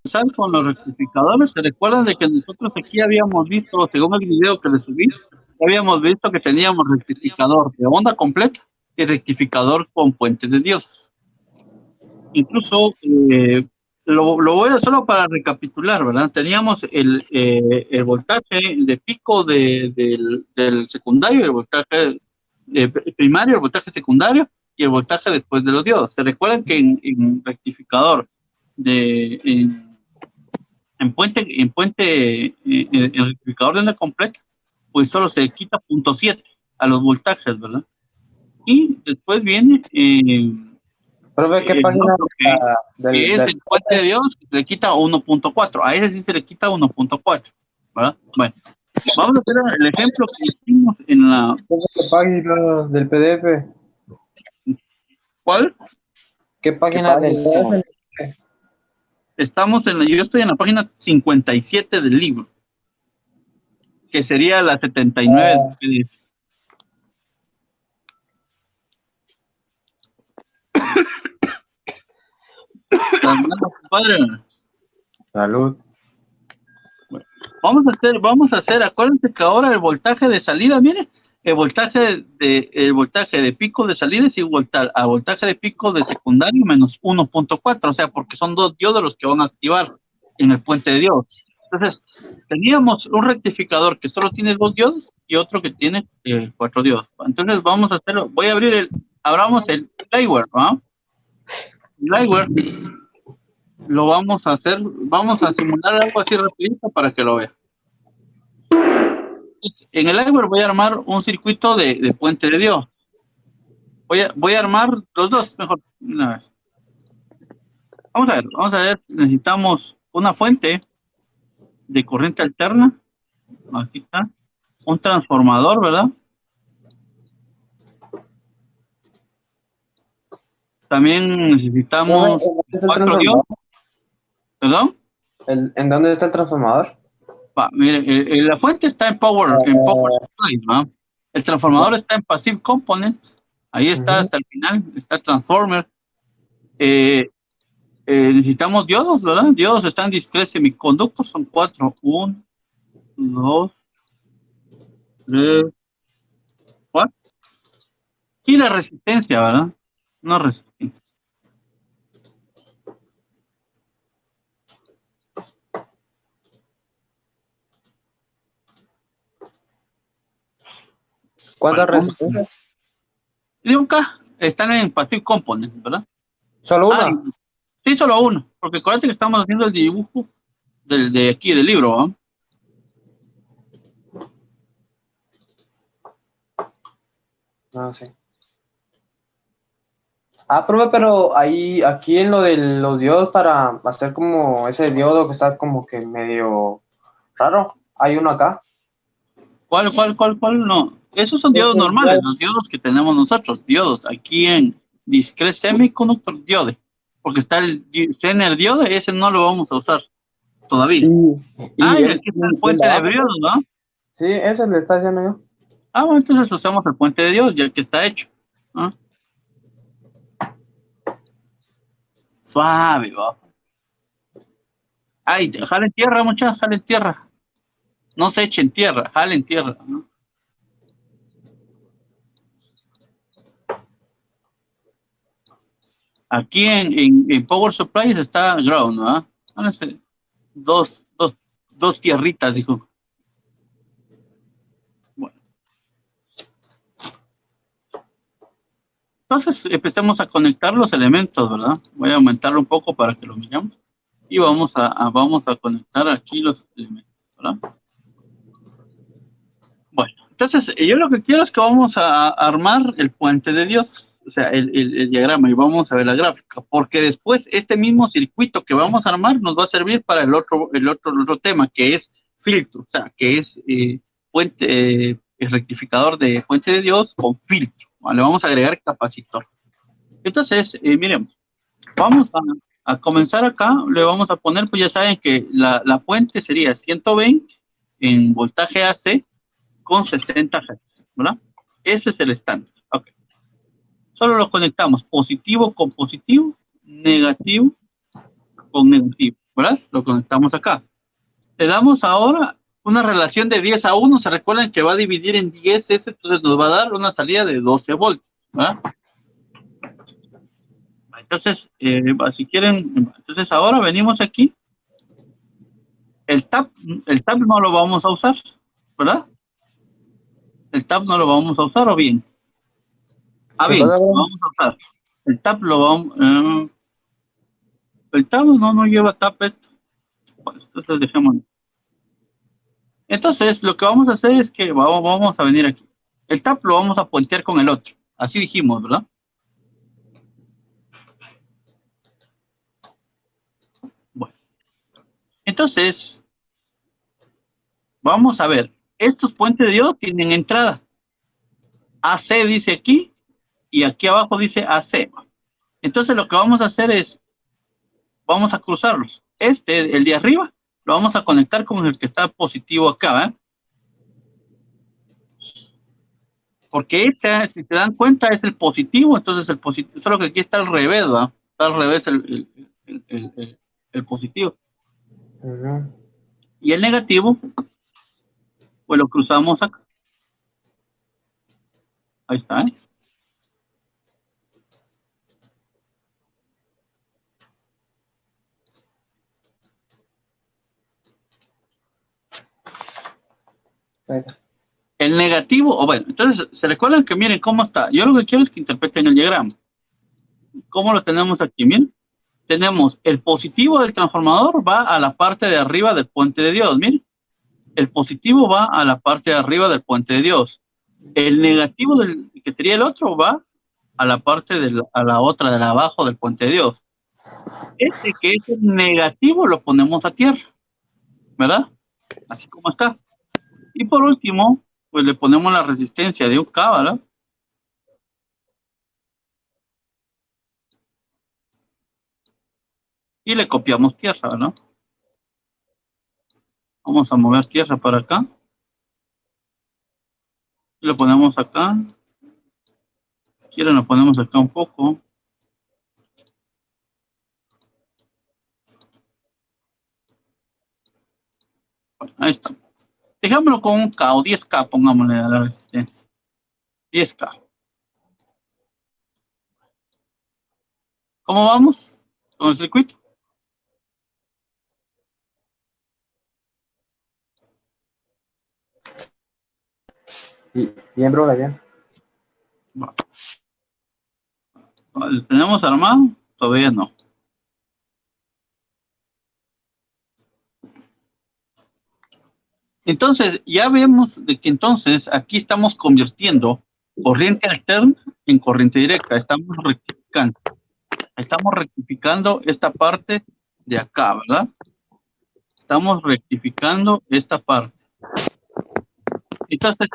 comenzar con los rectificadores. ¿Se recuerdan de que nosotros aquí habíamos visto, según el video que les subí, habíamos visto que teníamos rectificador de onda completa y rectificador con puente de Dios? Incluso, lo voy a solo para recapitular, ¿verdad? Teníamos el voltaje de pico del secundario, el voltaje primario, el voltaje secundario y el voltaje después de los diodos. ¿Se recuerdan que en rectificador de en rectificador de onda completa, pues solo se quita 0.7 a los voltajes, ¿verdad? Y después viene Profe, ¿qué página que es el puente de Dios, que se le quita 1.4. A ese sí se le quita 1.4, ¿verdad? Bueno, vamos a hacer el ejemplo que hicimos en la... ¿Qué página del PDF? ¿Cuál? ¿Qué página del PDF? Yo estoy en la página 57 del libro, que sería la 79 del PDF. Compadre. Salud. Bueno, vamos a hacer, acuérdense que ahora el voltaje de salida, mire, el voltaje de pico de salida es igual a voltaje de pico de secundario menos 1.4, o sea, porque son dos diodos los que van a activar en el puente de diodos. Entonces, teníamos un rectificador que solo tiene 2 diodos y otro que tiene 4 diodos. Entonces, vamos a hacerlo, abramos el Liveware, ¿no? Liveware lo vamos a hacer, vamos a simular algo así rapidito para que lo vean. En el Liveware voy a armar un circuito de puente de Dios. Voy a armar los dos mejor una vez. Vamos a ver, necesitamos una fuente de corriente alterna. Aquí está. Un transformador, ¿verdad? También necesitamos 4 diodos. ¿Perdón? ¿En dónde está el transformador? Mire, la fuente está en Power Supply, ¿no? El transformador está en Passive Components. Ahí está hasta el final. Está Transformer. Necesitamos diodos, ¿verdad? Diodos están discretos semiconductos, son 4. 1, 2, 3, 4. Y la resistencia, ¿verdad? No resistencia. ¿Cuántas resistencias? De un K, están en Passive Components, ¿verdad? ¿Solo una? Sí, solo uno, porque acuérdate que estamos haciendo el dibujo de aquí del libro, ¿verdad? Sí. Profe, pero aquí en lo de los diodos, para hacer como ese diodo que está como que medio raro, hay uno acá. ¿Cuál? No, esos son diodos normales, los diodos que tenemos nosotros, diodos, aquí en Discrete Semiconductor Diode, porque está el Zener Diode, ese no lo vamos a usar todavía. Y aquí está el puente de Brion, ¿no? Sí, ese le está diciendo yo. Bueno, entonces usamos el puente de Dios, ya que está hecho. Suave, va. Ay, jalen tierra, muchachos, jalen tierra. No se echen tierra, jalen tierra, ¿no? Aquí en Power Supplies está ground, ¿no? Háganse dos tierritas, dijo. Bueno. Entonces empecemos a conectar los elementos, ¿verdad? Voy a aumentarlo un poco para que lo miramos. Y vamos a conectar aquí los elementos, ¿verdad? Bueno, entonces yo lo que quiero es que vamos a armar el puente de Dios, o sea, el diagrama, y vamos a ver la gráfica, porque después este mismo circuito que vamos a armar nos va a servir para el otro tema, que es filtro, o sea, que es el rectificador de puente de Dios con filtro, ¿vale? Vamos a agregar capacitor. Entonces, miremos, vamos a comenzar acá, le vamos a poner, pues ya saben que la fuente sería 120 en voltaje AC, con 60 Hz, ¿verdad? Ese es el estándar. Ok. Solo lo conectamos positivo con positivo, negativo con negativo, ¿verdad? Lo lo conectamos acá. Le damos ahora una relación de 10:1. Se recuerdan que va a dividir en 10 ese, entonces nos va a dar una salida de 12 voltios, ¿verdad? Entonces, si quieren, entonces ahora venimos aquí. El tab no lo vamos a usar, ¿verdad? El tab no lo vamos a usar, ¿o bien? Bien, lo vamos a usar. El tab lo vamos... el tab no lleva tab esto. Bueno, entonces dejémoslo. Entonces, lo que vamos a hacer es que vamos a venir aquí. El tab lo vamos a puentear con el otro. Así dijimos, ¿verdad? Bueno. Entonces, vamos a ver. Estos puentes de diodo tienen entrada. AC dice aquí y aquí abajo dice AC. Entonces, lo que vamos a hacer es, vamos a cruzarlos. El de arriba, lo vamos a conectar con el que está positivo acá, ¿eh? Porque si se dan cuenta, es el positivo, entonces el positivo, solo que aquí está al revés, ¿verdad? Está al revés el positivo. Y el negativo, pues lo cruzamos acá. Ahí está, ¿eh? El negativo, o bueno, entonces, ¿se recuerdan que miren cómo está? Yo lo que quiero es que interpreten el diagrama. ¿Cómo lo tenemos aquí? Miren. Tenemos el positivo del transformador va a la parte de arriba del puente de Dios, miren. El positivo va a la parte de arriba del puente de Dios. El negativo, que sería el otro, va a la parte a la otra de abajo del puente de Dios. Este que es el negativo lo ponemos a tierra, ¿verdad? Así como está. Y por último, pues le ponemos la resistencia de un K, ¿verdad? Y le copiamos tierra, ¿verdad? Vamos a mover tierra para acá. Y lo ponemos acá. Si quieren lo ponemos acá un poco. Ahí está. Dejámoslo con un K o 10K, pongámosle a la resistencia. 10K. ¿Cómo vamos con el circuito? Bien, bro, bien. ¿Lo tenemos armado? Todavía no. Entonces, ya vemos de que entonces aquí estamos convirtiendo corriente alterna en corriente directa. Estamos rectificando esta parte de acá, ¿verdad? Estamos rectificando esta parte. Entonces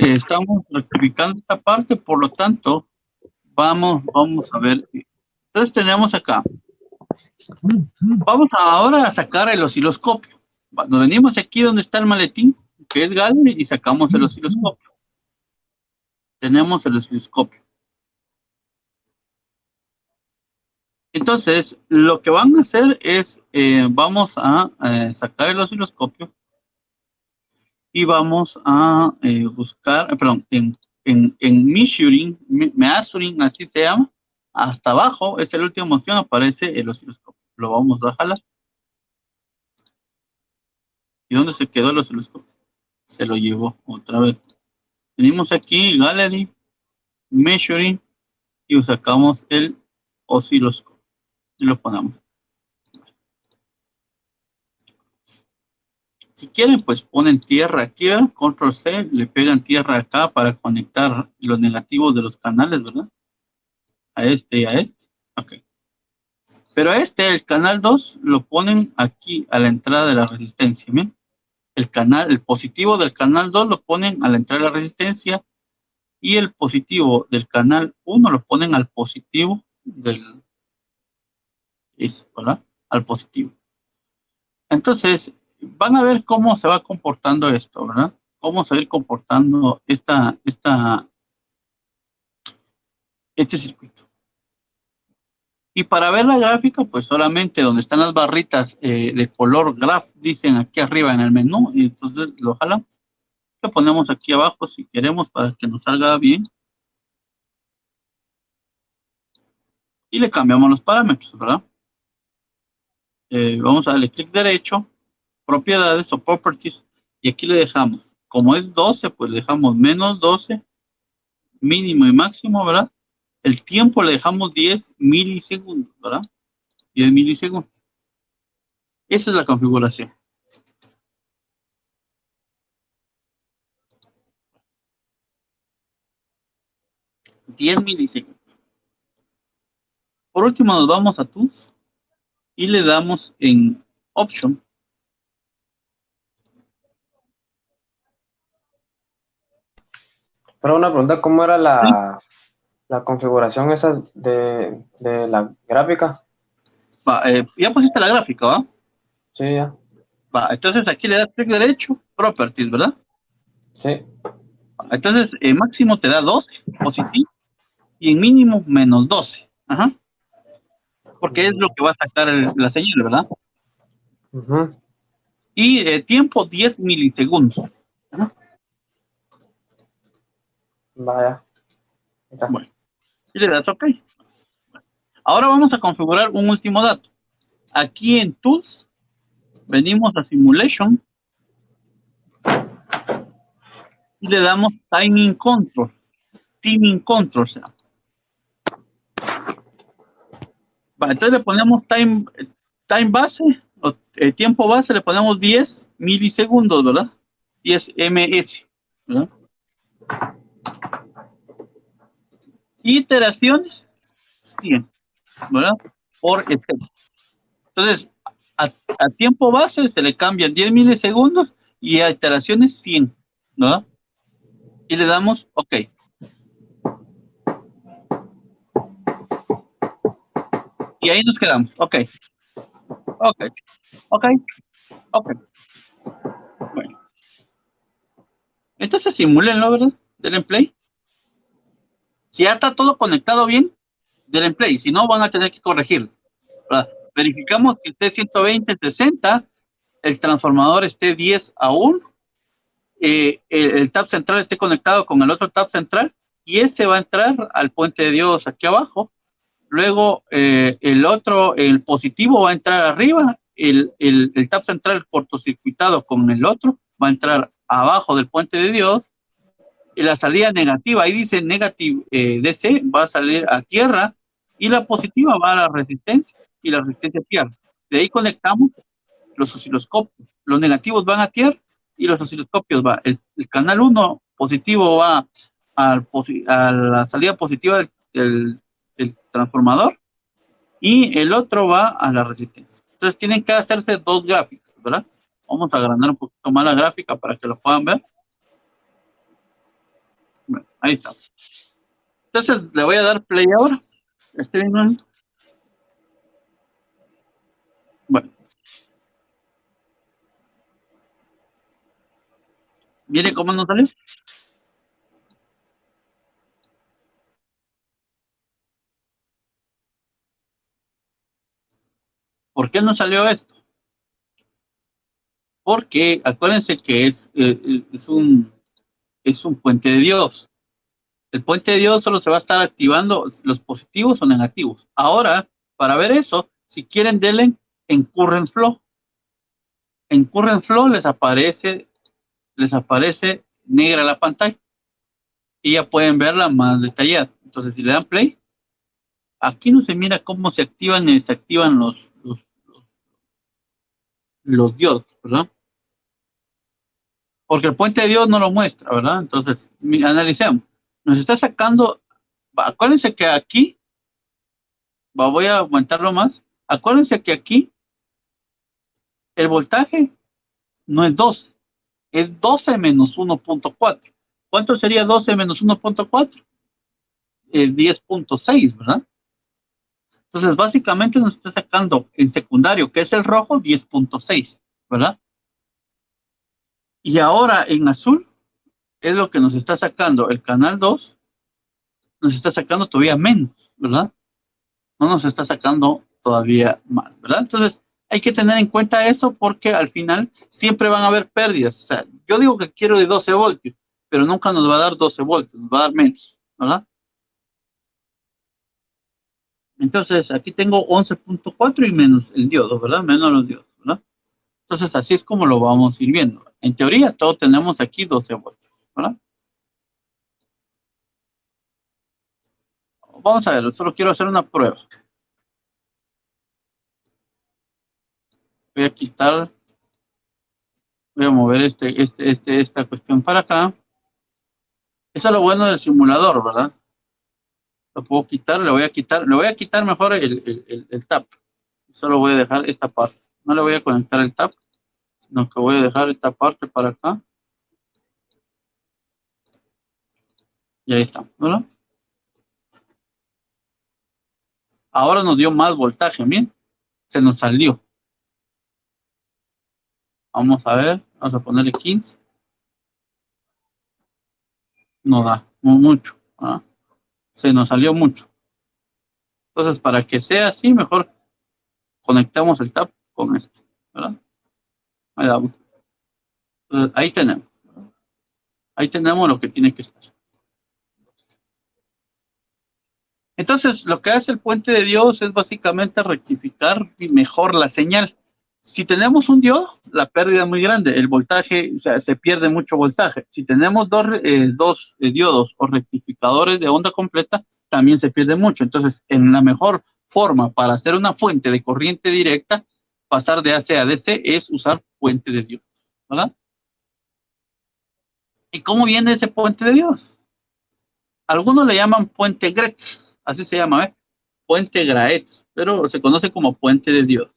estamos rectificando esta parte, por lo tanto, vamos a ver. Entonces tenemos acá. Vamos ahora a sacar el osciloscopio. Nos venimos aquí donde está el maletín, que es Galileo, y sacamos el osciloscopio. Tenemos el osciloscopio. Entonces, lo que van a hacer es, vamos a sacar el osciloscopio y vamos a buscar, perdón, en measuring, así se llama, hasta abajo, es la última opción, aparece el osciloscopio. Lo vamos a jalar. ¿Y dónde se quedó el osciloscopio? Se lo llevó otra vez. Venimos aquí, Gallery, Measuring, y sacamos el osciloscopio. Y lo ponemos. Si quieren, pues ponen tierra aquí, ¿verdad? Control C, le pegan tierra acá para conectar los negativos de los canales, ¿verdad? A este y a este. Ok. Pero el canal 2, lo ponen aquí a la entrada de la resistencia, ¿bien? El positivo del canal 2 lo ponen a la entrada de la resistencia y el positivo del canal 1 lo ponen al positivo ¿verdad? Al positivo. Entonces, van a ver cómo se va comportando esto, ¿verdad? Cómo se va a ir comportando este circuito. Y para ver la gráfica, pues solamente donde están las barritas de color graph, dicen aquí arriba en el menú, y entonces lo jalamos. Lo ponemos aquí abajo si queremos para que nos salga bien. Y le cambiamos los parámetros, ¿verdad? Vamos a darle clic derecho, propiedades o properties, y aquí le dejamos, como es 12, pues le dejamos menos 12, mínimo y máximo, ¿verdad? El tiempo le dejamos 10 milisegundos, ¿verdad? 10 milisegundos. Esa es la configuración. 10 milisegundos. Por último nos vamos a Tools y le damos en Option. Pero una pregunta, ¿cómo era la configuración esa de la gráfica? Va, ya pusiste la gráfica, ¿va? Sí, ya. Va, entonces aquí le das clic derecho, Properties, ¿verdad? Sí. Entonces, máximo te da 12, positivo, y en mínimo menos 12. Ajá. Porque es lo que va a sacar la señal, ¿verdad? Ujú. Y tiempo 10 milisegundos. Ajá. Vaya. Ahí está. Bueno, y le das OK. Ahora vamos a configurar un último dato. Aquí en Tools, venimos a Simulation y le damos Timing Control. Timing Control, o sea. Va, entonces le ponemos time base, o tiempo base, le ponemos 10 milisegundos, ¿verdad? 10 ms, ¿verdad? Iteraciones, 100, ¿verdad? Por step. Entonces, a tiempo base se le cambian 10 milisegundos y a iteraciones 100, ¿verdad? Y le damos OK. Y ahí nos quedamos. OK. OK. OK. OK. Bueno. Entonces simúlenlo, ¿verdad? Denle play. Si ya está todo conectado bien, denle play. Si no, van a tener que corregirlo, ¿verdad? Verificamos que esté 120, 60, el transformador esté 10 a 1, el tab central esté conectado con el otro tab central, y ese va a entrar al puente de Dios aquí abajo. Luego el positivo va a entrar arriba, el tab central cortocircuitado con el otro va a entrar abajo del puente de Dios, y la salida negativa, ahí dice negative DC, va a salir a tierra, y la positiva va a la resistencia, y la resistencia a tierra. De ahí conectamos los osciloscopios. Los negativos van a tierra y los osciloscopios va. El canal 1 positivo va a la salida positiva del transformador, y el otro va a la resistencia. Entonces tienen que hacerse dos gráficas, ¿verdad? Vamos a agrandar un poquito más la gráfica para que lo puedan ver. Bueno, ahí está. Entonces le voy a dar play ahora. Bueno. ¿Viene cómo nos salió? ¿Por qué no salió esto? Porque acuérdense que es un puente de Dios. El puente de Dios solo se va a estar activando los positivos o negativos. Ahora, para ver eso, si quieren, denle en Current Flow. En Current Flow les aparece negra la pantalla, y ya pueden verla más detallada. Entonces, si le dan play, aquí no se mira cómo se activan y desactivan los diodos, ¿verdad? Porque el puente de Dios no lo muestra, ¿verdad? Entonces, analicemos. Nos está sacando, acuérdense que aquí, voy a aumentarlo más, acuérdense que aquí el voltaje no es 12, es 12 menos 1.4. ¿Cuánto sería 12 menos 1.4? 10.6, ¿verdad? Entonces, básicamente nos está sacando en secundario, que es el rojo, 10.6, ¿verdad? Y ahora en azul es lo que nos está sacando el canal 2, nos está sacando todavía menos, ¿verdad? no nos está sacando todavía más, ¿verdad? Entonces, hay que tener en cuenta eso porque al final siempre van a haber pérdidas. O sea, yo digo que quiero de 12 voltios, pero nunca nos va a dar 12 voltios, nos va a dar menos, ¿verdad? Entonces, aquí tengo 11.4 y menos el diodo, ¿verdad? Menos los diodos, ¿verdad? Entonces, así es como lo vamos a ir viendo. En teoría, todos tenemos aquí 12 voltios, ¿verdad? Vamos a ver, solo quiero hacer una prueba. Voy a quitar, voy a mover esta cuestión para acá. Eso es lo bueno del simulador, ¿verdad? Lo puedo quitar, le voy a quitar mejor el tap. Solo voy a dejar esta parte. No le voy a conectar el tap, sino que voy a dejar esta parte para acá. Y ahí está, ¿verdad? Ahora nos dio más voltaje, bien. Se nos salió. Vamos a ver, vamos a ponerle 15. No da, mucho. ¿Ah? Se nos salió mucho. Entonces, para que sea así, mejor conectamos el tap con este, ¿verdad? Ahí damos. Entonces, ahí tenemos. ¿Verdad? Ahí tenemos lo que tiene que estar. Entonces, lo que hace el puente de Dios es básicamente rectificar mejor la señal. Si tenemos un diodo, la pérdida es muy grande, el voltaje, o sea, se pierde mucho voltaje. Si tenemos dos diodos o rectificadores de onda completa, también se pierde mucho. Entonces, en la mejor forma para hacer una fuente de corriente directa, pasar de AC a DC, es usar puente de Dios, ¿verdad? ¿Y cómo viene ese puente de Dios? Algunos le llaman puente Gretz, así se llama, ¿eh? Puente Graetz, pero se conoce como puente de Dios.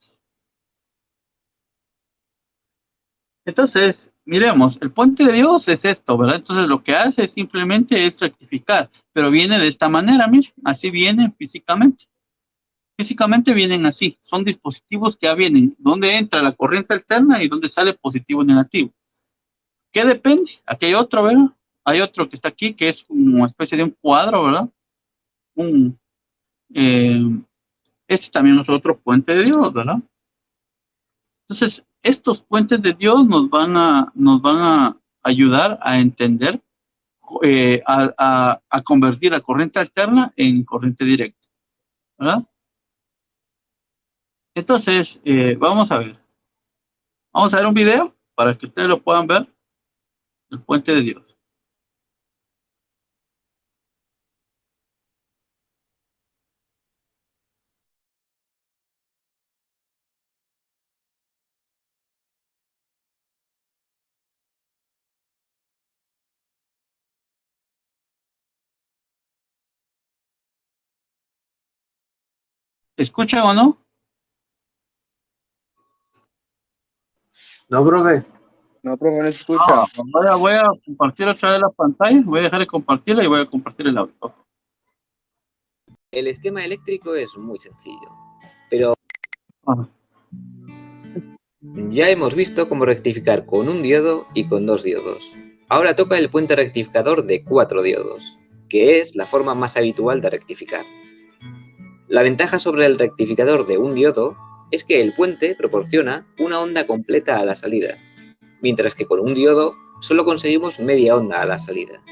Entonces, miremos, el puente de Dios es esto, ¿verdad? Entonces, lo que hace simplemente es rectificar, pero viene de esta manera, miren, así vienen físicamente. Físicamente vienen así, son dispositivos que ya vienen, donde entra la corriente alterna y donde sale positivo y negativo. ¿Qué depende? Aquí hay otro, ¿verdad? Hay otro que está aquí, que es una especie de un cuadro, ¿verdad? Un, eh, este también es otro puente de Dios, ¿verdad? Entonces, estos puentes de Dios nos van a ayudar a entender, a convertir la corriente alterna en corriente directa, ¿verdad? Entonces, vamos a ver. Vamos a ver un video para que ustedes lo puedan ver, el puente de Dios. ¿Escuchan o no? No, profe. No, profe, no se escucha. Voy a compartir otra vez la pantalla, voy a dejar de compartirla y voy a compartir el audio. El esquema eléctrico es muy sencillo, pero ya hemos visto cómo rectificar con un diodo y con dos diodos. Ahora toca el puente rectificador de 4 diodos, que es la forma más habitual de rectificar. La ventaja sobre el rectificador de un diodo es que el puente proporciona una onda completa a la salida, mientras que con un diodo solo conseguimos media onda a la salida.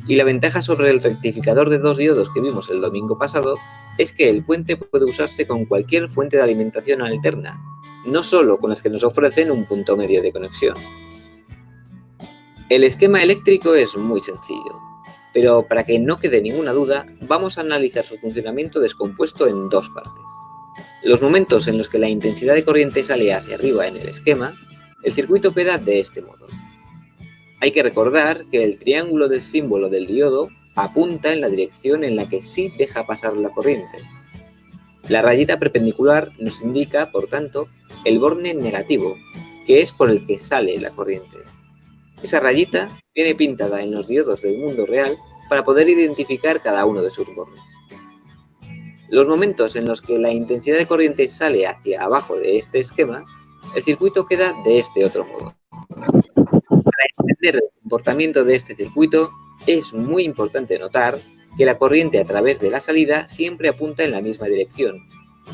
Y la ventaja sobre el rectificador de 2 diodos que vimos el domingo pasado es que el puente puede usarse con cualquier fuente de alimentación alterna, no solo con las que nos ofrecen un punto medio de conexión. El esquema eléctrico es muy sencillo, pero para que no quede ninguna duda, vamos a analizar su funcionamiento descompuesto en 2 partes. Los momentos en los que la intensidad de corriente sale hacia arriba en el esquema, el circuito queda de este modo. Hay que recordar que el triángulo del símbolo del diodo apunta en la dirección en la que sí deja pasar la corriente. La rayita perpendicular nos indica, por tanto, el borne negativo, que es por el que sale la corriente. Esa rayita viene pintada en los diodos del mundo real para poder identificar cada uno de sus bornes. Los momentos en los que la intensidad de corriente sale hacia abajo de este esquema, el circuito queda de este otro modo. Para entender el comportamiento de este circuito, es muy importante notar que la corriente a través de la salida siempre apunta en la misma dirección,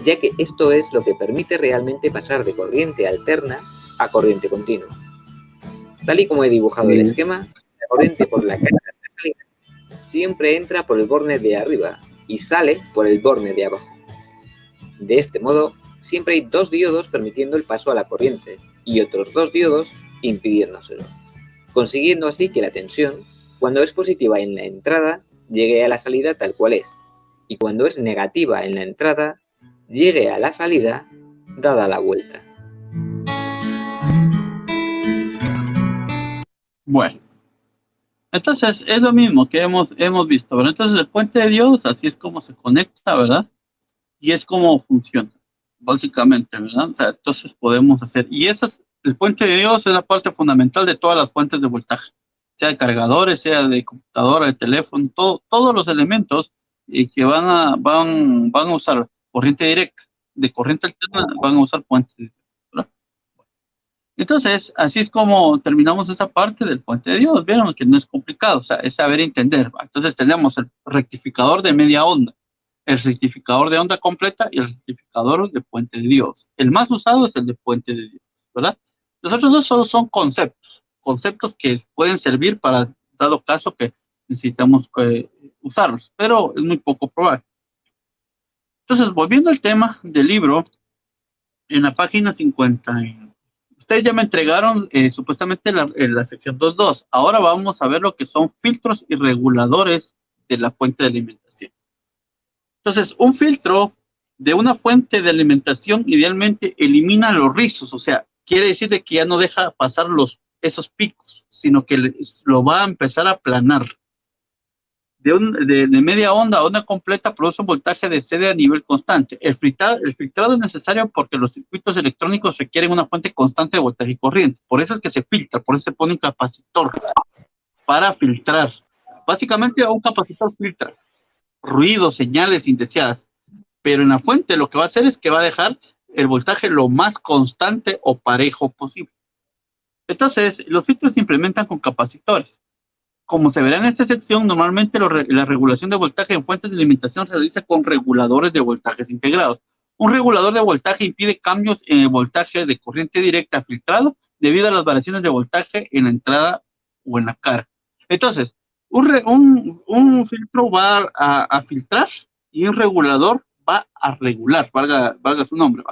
ya que esto es lo que permite realmente pasar de corriente alterna a corriente continua. Tal y como he dibujado el esquema, la corriente por la cara de la salida siempre entra por el borne de arriba y sale por el borne de abajo. De este modo, siempre hay dos diodos permitiendo el paso a la corriente y otros dos diodos impidiéndoselo, consiguiendo así que la tensión, cuando es positiva en la entrada, llegue a la salida tal cual es, y cuando es negativa en la entrada, llegue a la salida dada la vuelta. Bueno, entonces es lo mismo que hemos visto, ¿verdad? Entonces el puente de diodos, así es como se conecta, ¿verdad? Y es como funciona, básicamente, ¿verdad? O sea, entonces podemos hacer, y el puente de diodos es la parte fundamental de todas las fuentes de voltaje, sea de cargadores, sea de computadora, de teléfono, todos los elementos que van a usar corriente directa, de corriente alterna, van a usar puentes de diodos, ¿verdad? Entonces, así es como terminamos esa parte del puente de diodos. Vieron que no es complicado, o sea, es saber entender. Entonces tenemos el rectificador de media onda, el rectificador de onda completa y el rectificador de puente de diodos. El más usado es el de puente de diodos, ¿verdad? Los otros dos solo son conceptos que pueden servir para dado caso que necesitamos usarlos, pero es muy poco probable. Entonces, volviendo al tema del libro, en la página 50, ustedes ya me entregaron supuestamente la sección 2.2. Ahora vamos a ver lo que son filtros y reguladores de la fuente de alimentación. Entonces, un filtro de una fuente de alimentación idealmente elimina los rizos, o sea, quiere decir de que ya no deja pasar esos picos, sino que lo va a empezar a aplanar. De media onda a onda completa produce un voltaje de CD a nivel constante. El filtrado es necesario porque los circuitos electrónicos requieren una fuente constante de voltaje y corriente. Por eso es que se filtra, por eso se pone un capacitor para filtrar. Básicamente un capacitor filtra ruidos, señales indeseadas. Pero en la fuente lo que va a hacer es que va a dejar el voltaje lo más constante o parejo posible. Entonces, los filtros se implementan con capacitores. Como se verá en esta sección, normalmente la regulación de voltaje en fuentes de alimentación se realiza con reguladores de voltajes integrados. Un regulador de voltaje impide cambios en el voltaje de corriente directa filtrado debido a las variaciones de voltaje en la entrada o en la carga. Entonces, un filtro va a filtrar y un regulador va a regular, valga su nombre.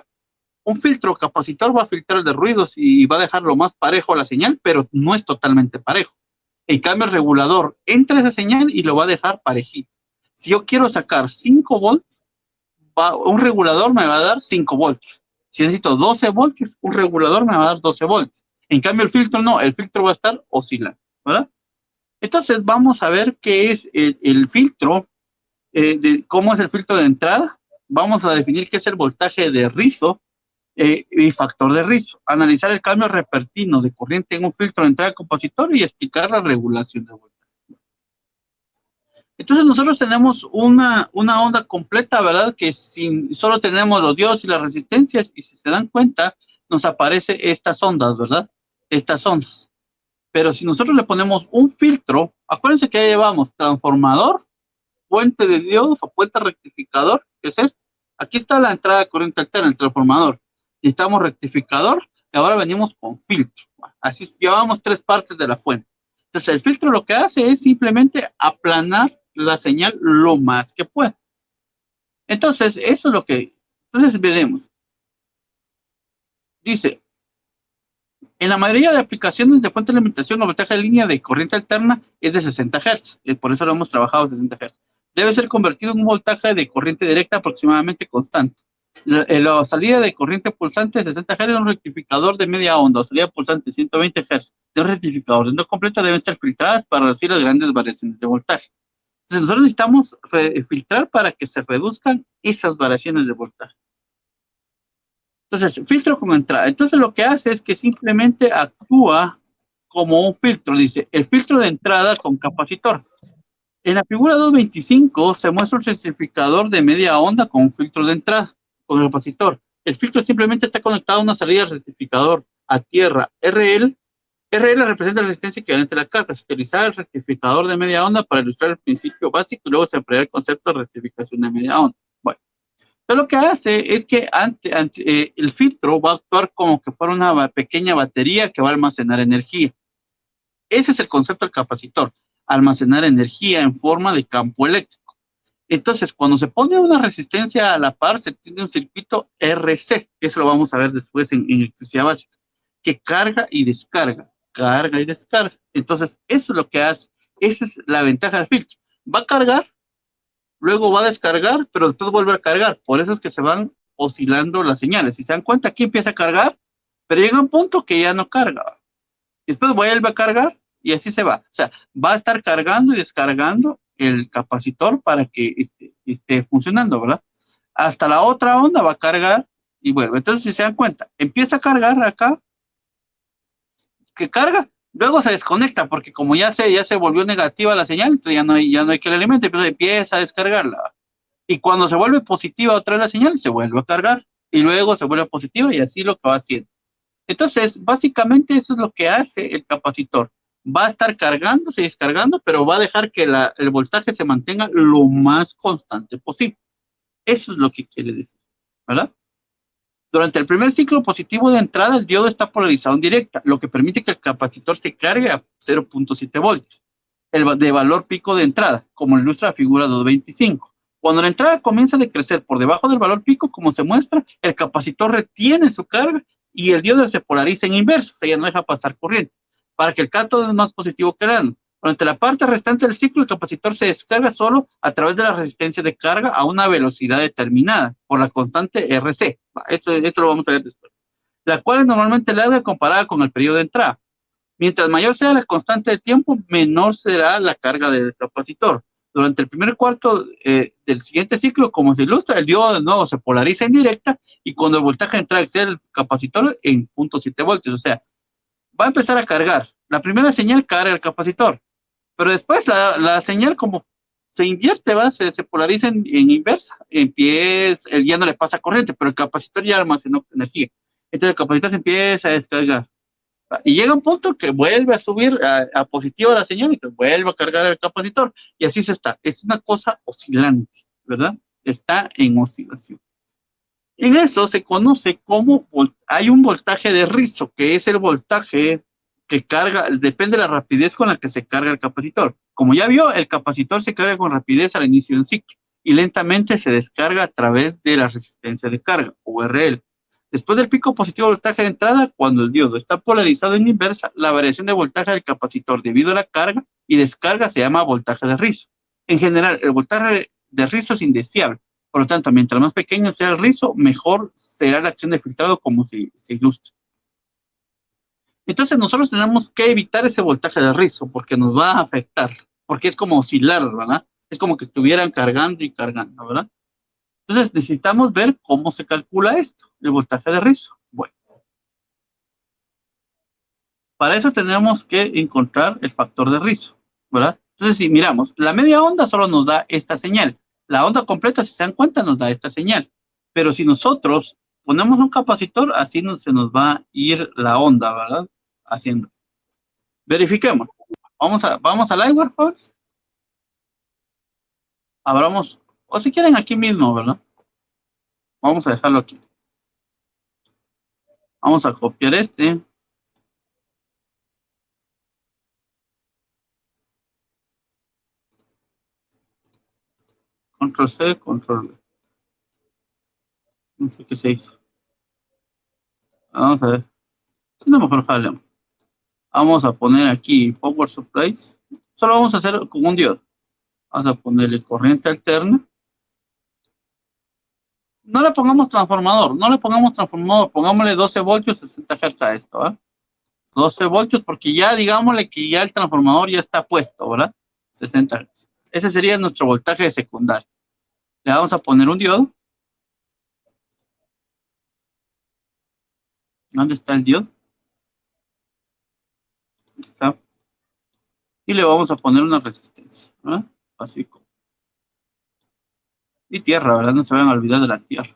Un filtro capacitor va a filtrar de ruidos y va a dejar lo más parejo la señal, pero no es totalmente parejo. En cambio, el regulador entra esa señal y lo va a dejar parejito. Si yo quiero sacar 5 volts, un regulador me va a dar 5 voltios. Si necesito 12 voltios, un regulador me va a dar 12 voltios. En cambio, el filtro no, el filtro va a estar oscilando, ¿verdad? Entonces, vamos a ver qué es el filtro, cómo es el filtro de entrada. Vamos a definir qué es el voltaje de rizo y factor de rizo. Analizar el cambio repentino de corriente en un filtro de entrada compositor y explicar la regulación de voltaje. Entonces nosotros tenemos una onda completa, ¿verdad? Que solo tenemos los diodos y las resistencias, y si se dan cuenta, nos aparece estas ondas, ¿verdad? Estas ondas. Pero si nosotros le ponemos un filtro, acuérdense que ya llevamos transformador, puente de diodos o puente rectificador, que es esto. Aquí está la entrada de corriente alterna, el transformador. Necesitamos rectificador y ahora venimos con filtro. Así llevamos 3 partes de la fuente. Entonces el filtro lo que hace es simplemente aplanar la señal lo más que pueda. Entonces eso es lo que... Entonces veremos. Dice, en la mayoría de aplicaciones de fuente de alimentación, el voltaje de línea de corriente alterna es de 60 Hz. Por eso lo hemos trabajado a 60 Hz. Debe ser convertido en un voltaje de corriente directa aproximadamente constante. La salida de corriente pulsante de 60 Hz es un rectificador de media onda, o salida pulsante 120 Hz de un rectificador de onda completa deben ser filtradas para reducir las grandes variaciones de voltaje. Entonces nosotros necesitamos filtrar para que se reduzcan esas variaciones de voltaje. Entonces, filtro como entrada. Entonces lo que hace es que simplemente actúa como un filtro. Dice, el filtro de entrada con capacitor. En la figura 225 se muestra un rectificador de media onda con un filtro de entrada, con el capacitor. El filtro simplemente está conectado a una salida de rectificador a tierra RL RL representa la resistencia equivalente a la carga. Se utilizaba el rectificador de media onda para ilustrar el principio básico y luego se emplea el concepto de rectificación de media onda. Bueno, entonces lo que hace es que el filtro va a actuar como que fuera una pequeña batería que va a almacenar energía. Ese es el concepto del capacitor, almacenar energía en forma de campo eléctrico. Entonces, cuando se pone una resistencia a la par, se tiene un circuito RC, eso lo vamos a ver después en electricidad básica, que carga y descarga, carga y descarga. Entonces, eso es lo que hace, esa es la ventaja del filtro. Va a cargar, luego va a descargar, pero después vuelve a cargar. Por eso es que se van oscilando las señales. Si se dan cuenta, aquí empieza a cargar, pero llega un punto que ya no carga. Después vuelve a cargar y así se va. O sea, va a estar cargando y descargando el capacitor para que esté funcionando, ¿verdad? Hasta la otra onda va a cargar y vuelve. Entonces, si se dan cuenta, empieza a cargar acá, que carga, luego se desconecta porque como ya se volvió negativa la señal, entonces ya no hay que le alimente, entonces empieza a descargarla. Y cuando se vuelve positiva otra vez la señal, se vuelve a cargar y luego se vuelve positiva y así lo que va haciendo. Entonces, básicamente eso es lo que hace el capacitor. Va a estar cargándose y descargando, pero va a dejar que el voltaje se mantenga lo más constante posible. Eso es lo que quiere decir, ¿verdad? Durante el primer ciclo positivo de entrada, el diodo está polarizado en directa, lo que permite que el capacitor se cargue a 0.7 voltios, de valor pico de entrada, como ilustra la figura 225. Cuando la entrada comienza a decrecer por debajo del valor pico, como se muestra, el capacitor retiene su carga y el diodo se polariza en inverso, o sea, ya no deja pasar corriente, para que el cátodo es más positivo que el ánodo. Durante la parte restante del ciclo, el capacitor se descarga solo a través de la resistencia de carga a una velocidad determinada por la constante RC. Eso lo vamos a ver después. La cual es normalmente larga comparada con el periodo de entrada. Mientras mayor sea la constante de tiempo, menor será la carga del capacitor. Durante el primer cuarto del siguiente ciclo, como se ilustra, el diodo de nuevo se polariza en directa y cuando el voltaje de entrada excede el capacitor en 0.7 voltios, o sea, va a empezar a cargar. La primera señal carga el capacitor, pero después la señal como se invierte, ¿va? Se polariza en inversa. Ya no le pasa corriente, pero el capacitor ya almacenó energía. Entonces el capacitor se empieza a descargar. Y llega un punto que vuelve a subir a positivo la señal y que vuelve a cargar el capacitor. Y así se está. Es una cosa oscilante, ¿verdad? Está en oscilación. En eso se conoce como hay un voltaje de rizo, que es el voltaje que carga, depende de la rapidez con la que se carga el capacitor. Como ya vio, el capacitor se carga con rapidez al inicio de un ciclo y lentamente se descarga a través de la resistencia de carga, o RL. Después del pico positivo voltaje de entrada, cuando el diodo está polarizado en inversa, la variación de voltaje del capacitor debido a la carga y descarga se llama voltaje de rizo. En general, el voltaje de rizo es indeseable. Por lo tanto, mientras más pequeño sea el rizo, mejor será la acción de filtrado como se ilustra. Entonces, nosotros tenemos que evitar ese voltaje de rizo porque nos va a afectar, porque es como oscilar, ¿verdad? Es como que estuvieran cargando y cargando, ¿verdad? Entonces, necesitamos ver cómo se calcula esto, el voltaje de rizo. Bueno, para eso tenemos que encontrar el factor de rizo, ¿verdad? Entonces, si miramos, la media onda solo nos da esta señal. La onda completa, si se dan cuenta, nos da esta señal. Pero si nosotros ponemos un capacitor, así se nos va a ir la onda, ¿verdad? Haciendo. Verifiquemos. Vamos al iWare first. Abramos, o si quieren aquí mismo, ¿verdad? Vamos a dejarlo aquí. Vamos a copiar este. Control C, Control V. No sé qué se hizo. Vamos a ver. Si no, mejor jalemos. Vamos a poner aquí Power Supplies. Solo vamos a hacer con un diodo. Vamos a ponerle corriente alterna. No le pongamos transformador, pongámosle 12 voltios, 60 Hz a esto, ¿verdad? 12 voltios, porque ya digámosle que ya el transformador ya está puesto, ¿verdad? 60 Hz. Ese sería nuestro voltaje de secundario. Le vamos a poner un diodo. ¿Dónde está el diodo? Está. Y le vamos a poner una resistencia, ¿verdad? Así como. Y tierra, ¿verdad? No se vayan a olvidar de la tierra.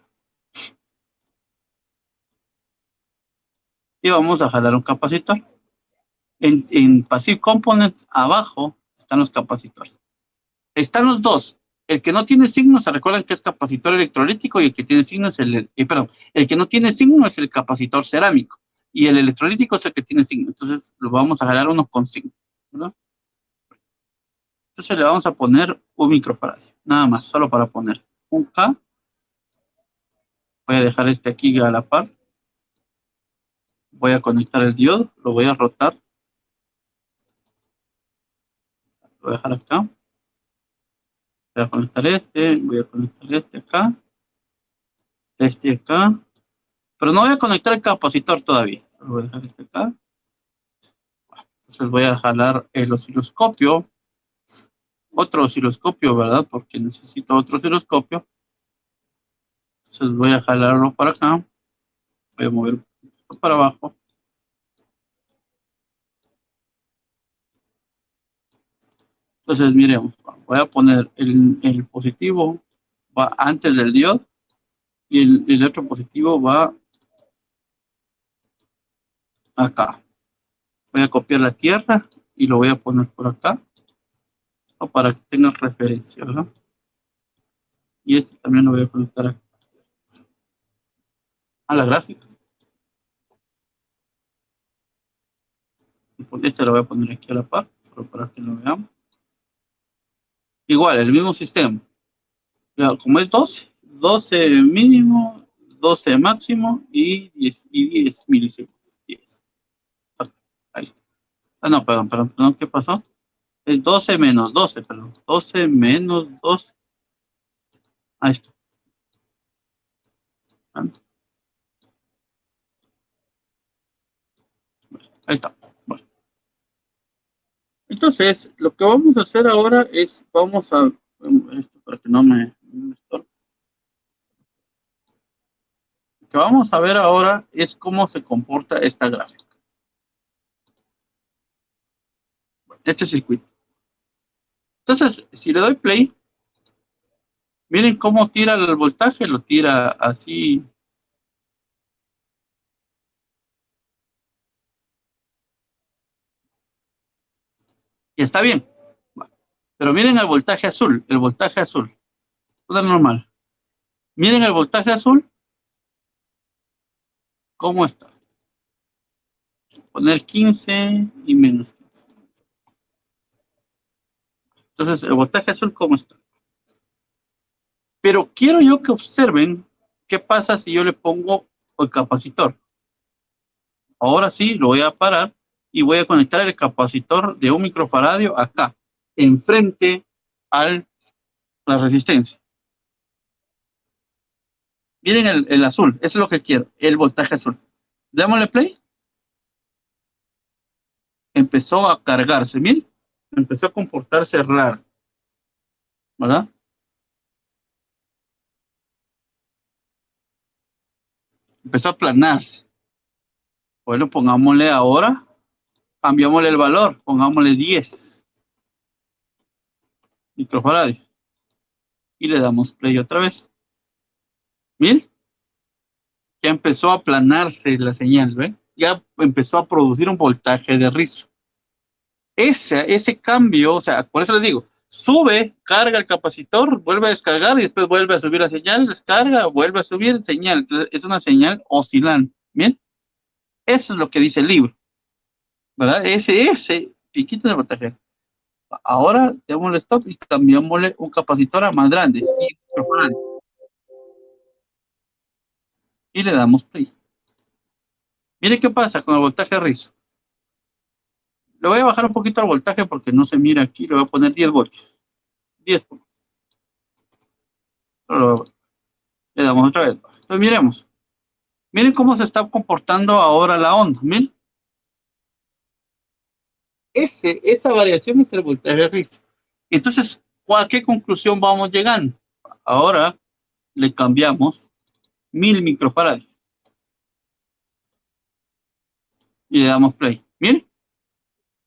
Y vamos a jalar un capacitor. En Passive Component, abajo, están los capacitores. Están los dos. El que no tiene signo, se recuerdan que es capacitor electrolítico, y el que tiene signo es el que no tiene signo es el capacitor cerámico, y el electrolítico es el que tiene signo. Entonces, lo vamos a jalar uno con signo, ¿verdad? Entonces le vamos a poner un microfaradio, nada más, solo para poner un K. Voy a dejar este aquí a la par. Voy a conectar el diodo, lo voy a rotar. Lo voy a dejar acá. Voy a conectar voy a conectar este acá. Este acá. Pero no voy a conectar el capacitor todavía. Lo voy a dejar este acá. Entonces voy a jalar el osciloscopio. Otro osciloscopio, ¿verdad? Porque necesito otro osciloscopio. Entonces voy a jalarlo para acá. Voy a mover esto para abajo. Entonces, miremos. Voy a poner el positivo. Va antes del diodo. Y el otro positivo va acá. Voy a copiar la tierra y lo voy a poner por acá. Para que tengan referencia, ¿verdad? Y este también lo voy a conectar acá a la gráfica. Y este lo voy a poner aquí a la par, solo para que lo veamos. Igual, el mismo sistema. Como es 12 mínimo, 12 máximo y 10 milisegundos. 10. Ahí está. Ah, no, perdón, ¿qué pasó? Es 12 menos 12, perdón. 12 menos 12. Ahí está. Ahí está. Bueno. Entonces, lo que vamos a hacer ahora es, vamos a, esto para que no me estorbe. Lo que vamos a ver ahora es cómo se comporta esta gráfica. Este circuito. Entonces, si le doy play, miren cómo tira el voltaje, lo tira así. Y está bien. Pero miren el voltaje azul, Todo normal. Miren el voltaje azul. ¿Cómo está? Poner 15 y menos 15. Entonces, el voltaje azul, ¿cómo está? Pero quiero yo que observen qué pasa si yo le pongo el capacitor. Ahora sí, lo voy a parar y voy a conectar el capacitor de 1 microfaradio acá, enfrente a la resistencia. Miren el azul, eso es lo que quiero, el voltaje azul. Démosle play. Empezó a cargarse, miren, empezó a comportarse raro, ¿verdad? Empezó a aplanarse. Bueno, pongámosle ahora, cambiámosle el valor, pongámosle 10 microfaradios. Y le damos play otra vez. Miren, ya empezó a aplanarse la señal, ¿ven? Ya empezó a producir un voltaje de rizo. Ese cambio, o sea, por eso les digo, sube, carga el capacitor, vuelve a descargar y después vuelve a subir la señal, descarga, vuelve a subir señal. Entonces, es una señal oscilante. ¿Bien? Eso es lo que dice el libro, ¿verdad? Ese piquito de voltaje. Ahora, démosle stop y cambiámosle un capacitor a más grande, 100 microfarads. Y le damos play. Mire qué pasa con el voltaje rizo. Le voy a bajar un poquito el voltaje porque no se mira aquí. Le voy a poner 10 voltios. 10 voltios. Le damos otra vez. Entonces miremos. Miren cómo se está comportando ahora la onda. Miren. Esa variación es el voltaje rizo. Entonces, ¿a qué conclusión vamos llegando? Ahora le cambiamos 1000 microfarads. Y le damos play. Miren.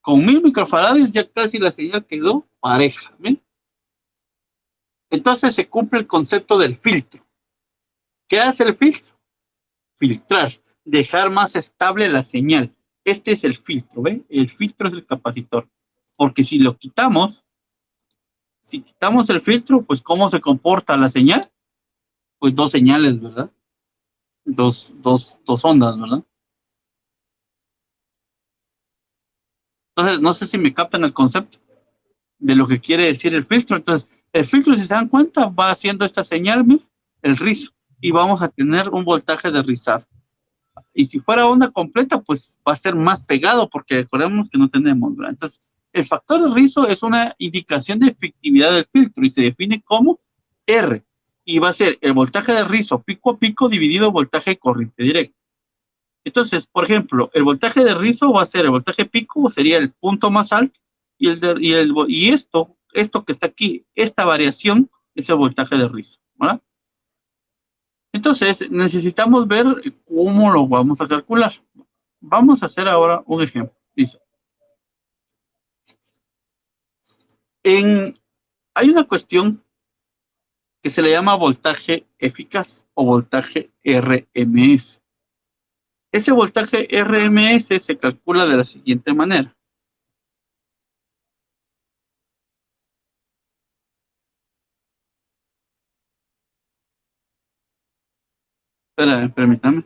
Con 1000 microfarads ya casi la señal quedó pareja. ¿Ven? Entonces se cumple el concepto del filtro. ¿Qué hace el filtro? Filtrar, dejar más estable la señal. este es el filtro, ¿ve? El filtro es el capacitor. Porque si lo quitamos, si quitamos el filtro, pues ¿cómo se comporta la señal? Pues dos señales, ¿verdad? Dos ondas, ¿verdad? Entonces, no sé si me captan el concepto de lo que quiere decir el filtro. Entonces, el filtro, si se dan cuenta, va haciendo esta señal, ¿ve? El rizo, y vamos a tener un voltaje de rizado. Y si fuera onda completa, pues va a ser más pegado, porque recordemos que no tenemos, ¿verdad? Entonces, el factor de rizo es una indicación de efectividad del filtro y se define como R. Y va a ser el voltaje de rizo pico a pico dividido voltaje de corriente directa. Entonces, por ejemplo, el voltaje de rizo va a ser el voltaje pico, sería el punto más alto, y esto que está aquí, esta variación, es el voltaje de rizo, ¿verdad? Entonces, necesitamos ver cómo lo vamos a calcular. Vamos a hacer ahora un ejemplo. Dice, hay una cuestión que se le llama voltaje eficaz o voltaje RMS. Ese voltaje RMS se calcula de la siguiente manera. Espera, permítame.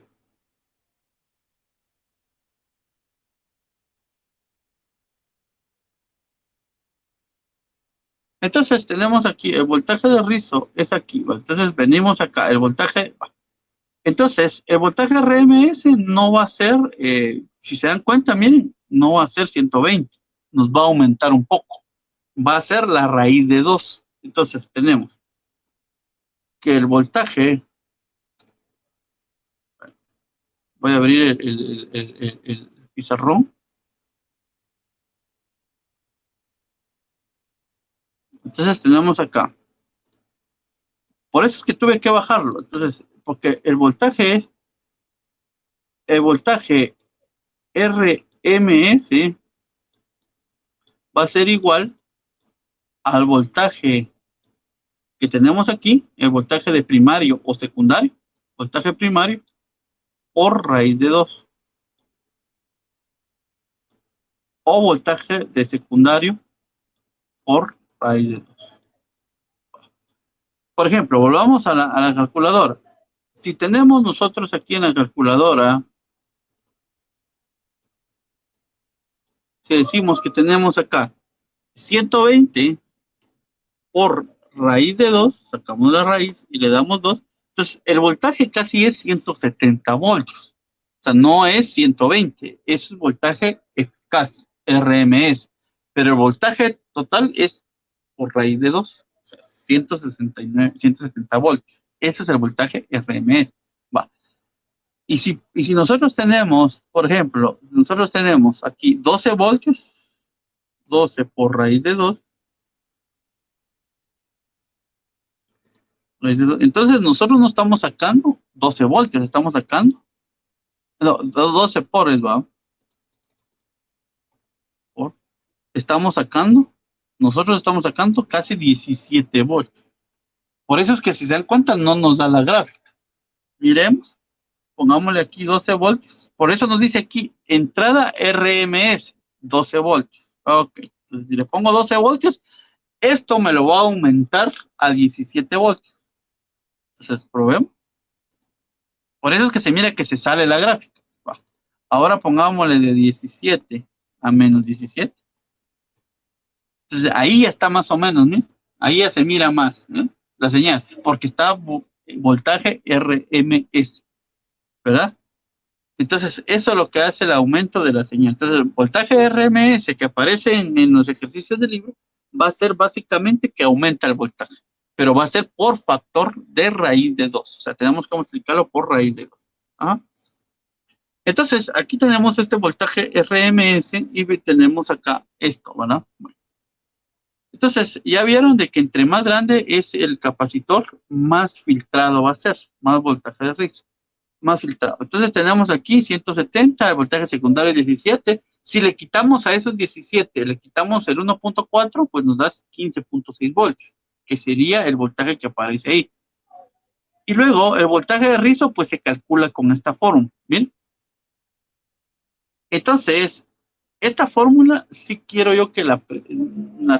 Entonces tenemos aquí el voltaje de rizo es aquí. Entonces venimos acá, el voltaje. Entonces el voltaje RMS no va a ser, si se dan cuenta, miren, no va a ser 120. Nos va a aumentar un poco. Va a ser la raíz de 2. Entonces tenemos que el voltaje, voy a abrir el pizarrón. Entonces tenemos acá. Por eso es que tuve que bajarlo. Entonces, porque el voltaje RMS va a ser igual al voltaje que tenemos aquí, el voltaje de primario o secundario, voltaje primario por raíz de 2. O voltaje de secundario por raíz de 2. Por ejemplo, volvamos a la calculadora. Si tenemos nosotros aquí en la calculadora, si decimos que tenemos acá 120 por raíz de 2, sacamos la raíz y le damos 2, entonces el voltaje casi es 170 voltios. O sea, no es 120, es voltaje eficaz, RMS, pero el voltaje total es por raíz de 2, o sea, 170 voltios. Ese es el voltaje RMS. Va. Y si nosotros tenemos, por ejemplo, nosotros tenemos aquí 12 voltios, 12 por raíz de 2, entonces nosotros no estamos sacando 12 voltios, estamos sacando, no, 12 por el va. Nosotros estamos sacando casi 17 voltios. Por eso es que si se dan cuenta no nos da la gráfica. Miremos, pongámosle aquí 12 voltios. Por eso nos dice aquí, entrada RMS, 12 voltios. Ok, entonces si le pongo 12 voltios, esto me lo va a aumentar a 17 voltios. Entonces, probemos. Por eso es que se mira que se sale la gráfica. Va. Ahora pongámosle de 17 a menos 17. Entonces, ahí ya está más o menos, ¿no? Ahí ya se mira más, ¿no? La señal, porque está voltaje RMS, ¿verdad? Entonces, eso es lo que hace el aumento de la señal. Entonces, el voltaje RMS que aparece en los ejercicios del libro va a ser básicamente que aumenta el voltaje, pero va a ser por factor de raíz de 2. O sea, tenemos que multiplicarlo por raíz de 2. ¿Ah? Entonces, aquí tenemos este voltaje RMS y tenemos acá esto, ¿verdad? Bueno. Entonces, ya vieron de que entre más grande es el capacitor, más filtrado va a ser, más voltaje de rizo, más filtrado. Entonces tenemos aquí 170, el voltaje secundario 17. Si le quitamos a esos 17, le quitamos el 1.4, pues nos da 15.6 voltios, que sería el voltaje que aparece ahí. Y luego el voltaje de rizo, pues se calcula con esta fórmula, ¿bien? Entonces, esta fórmula sí quiero yo que la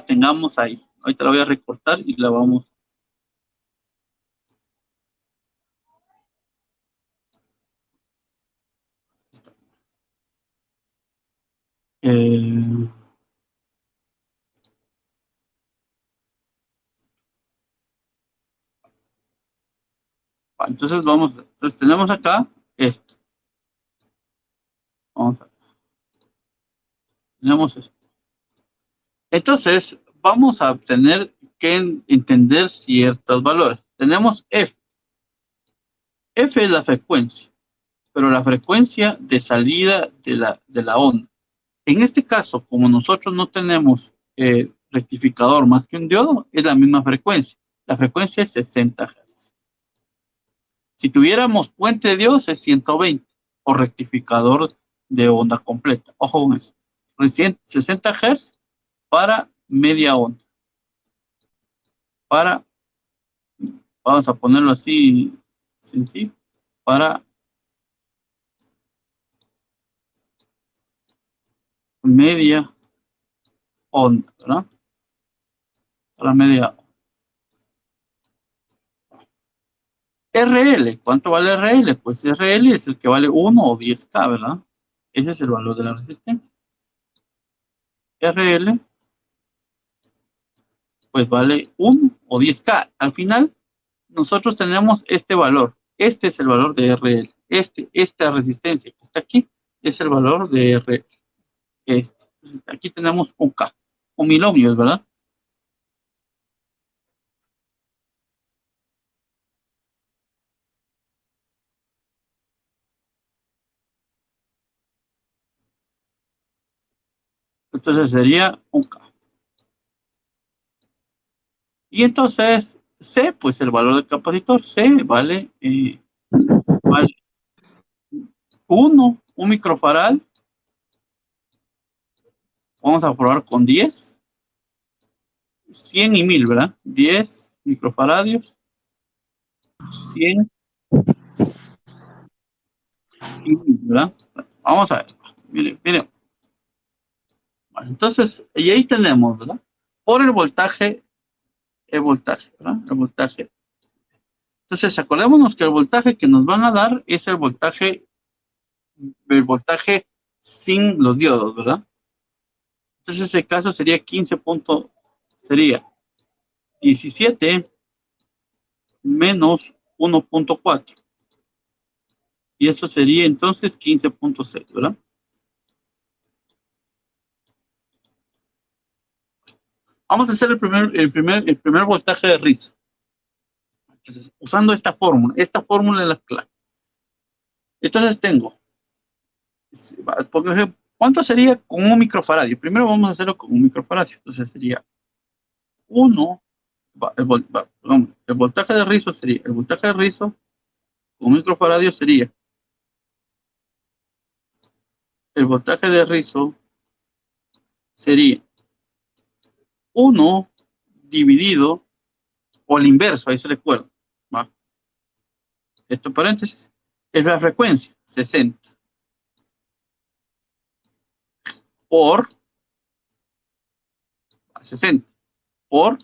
tengamos ahí. Ahorita la voy a recortar y la vamos. Eh, entonces vamos, entonces tenemos acá esto. Vamos a ver. Tenemos esto. Entonces, vamos a tener que entender ciertos valores. Tenemos F. F es la frecuencia, pero la frecuencia de salida de la onda. En este caso, como nosotros no tenemos rectificador más que un diodo, es la misma frecuencia. La frecuencia es 60 Hz. Si tuviéramos puente de diodos es 120 o rectificador de onda completa. Ojo con eso. 60 Hz para media onda. Vamos a ponerlo así, sencillo, para media onda, ¿verdad? Para media onda. RL, ¿cuánto vale RL? Pues RL es el que vale 1 o 10K, ¿verdad? Ese es el valor de la resistencia. RL, pues vale 1 o 10K. Al final, nosotros tenemos este valor. Este es el valor de RL. Esta resistencia que está aquí es el valor de RL. Aquí tenemos un K, un 1000 ohmios, ¿verdad? Entonces sería un K. Y entonces C, pues el valor del capacitor, C vale 1 microfarad. Vamos a probar con 10, 100 y 1000, ¿verdad? 10 microfaradios, 100 y 1000, ¿verdad? Vamos a ver. Miren. Entonces, y ahí tenemos, ¿verdad? Por el voltaje, ¿verdad? El voltaje. Entonces, acordémonos que el voltaje que nos van a dar es el voltaje sin los diodos, ¿verdad? Entonces, ese caso sería 17 menos 1.4. Y eso sería entonces 15.6, ¿verdad? Vamos a hacer el primer voltaje de rizo. Entonces, usando esta fórmula. Esta fórmula es la clave. Entonces tengo, por ejemplo, ¿cuánto sería con un microfaradio? Primero vamos a hacerlo con un microfaradio. Entonces sería 1, el voltaje de rizo sería, el voltaje de rizo con un microfaradio sería, el voltaje de rizo sería 1 dividido, o el inverso, ahí se recuerda, ¿va? Esto paréntesis, es la frecuencia, 60, por 60, por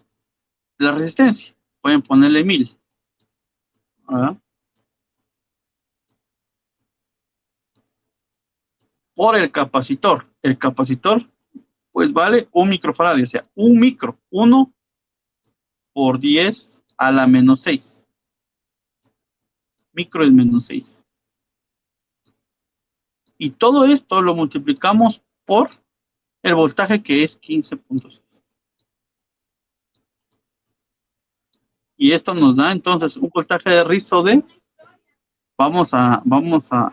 la resistencia, pueden ponerle 1000, ¿verdad? Por el capacitor pues vale un microfaradio, o sea, un micro, 1 por 10 a la menos 6. Micro es menos 6. Y todo esto lo multiplicamos por el voltaje que es 15.6. Y esto nos da entonces un voltaje de rizo de, vamos a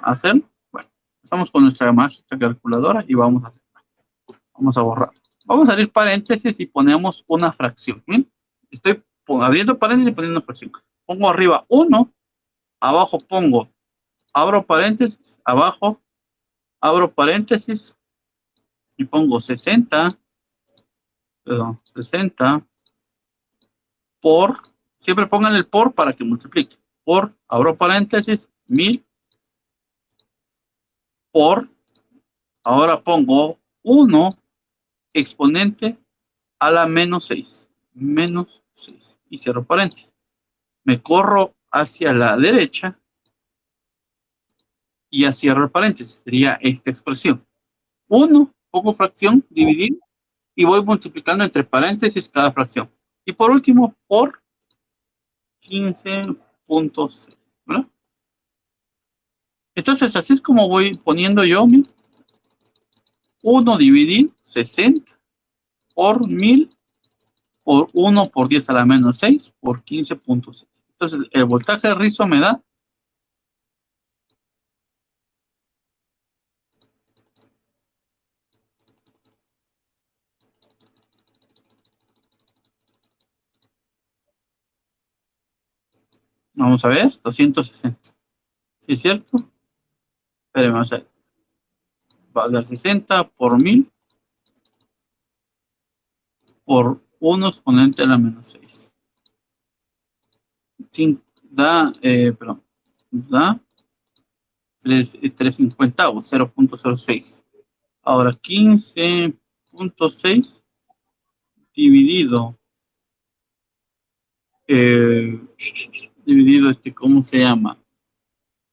hacer, bueno, estamos con nuestra mágica calculadora y vamos a borrar. Vamos a abrir paréntesis y ponemos una fracción. ¿Bien? Estoy abriendo paréntesis y poniendo una fracción. Pongo arriba 1, abajo pongo, abro paréntesis, abajo, abro paréntesis y pongo 60 por, siempre pongan el por para que multiplique, por, abro paréntesis, 1000 por Ahora pongo 1 exponente a la menos 6. Menos 6. Y cierro paréntesis. Me corro hacia la derecha y ya cierro el paréntesis. Sería esta expresión. 1, pongo fracción, dividir, y voy multiplicando entre paréntesis cada fracción. Y por último, por 15.6, ¿verdad? Entonces, así es como voy poniendo yo 1 dividir 60 por 1000 por 1 por 10 a la menos 6 por 15.6. Entonces, el voltaje de rizo me da vamos a ver, 260. ¿Sí es cierto? Espérenme, vamos a ver. Va a dar 60 por 1000 por 1 exponente a la menos 6. Da, perdón, da 3/50, 0.06. Ahora 15.6 dividido, ¿cómo se llama?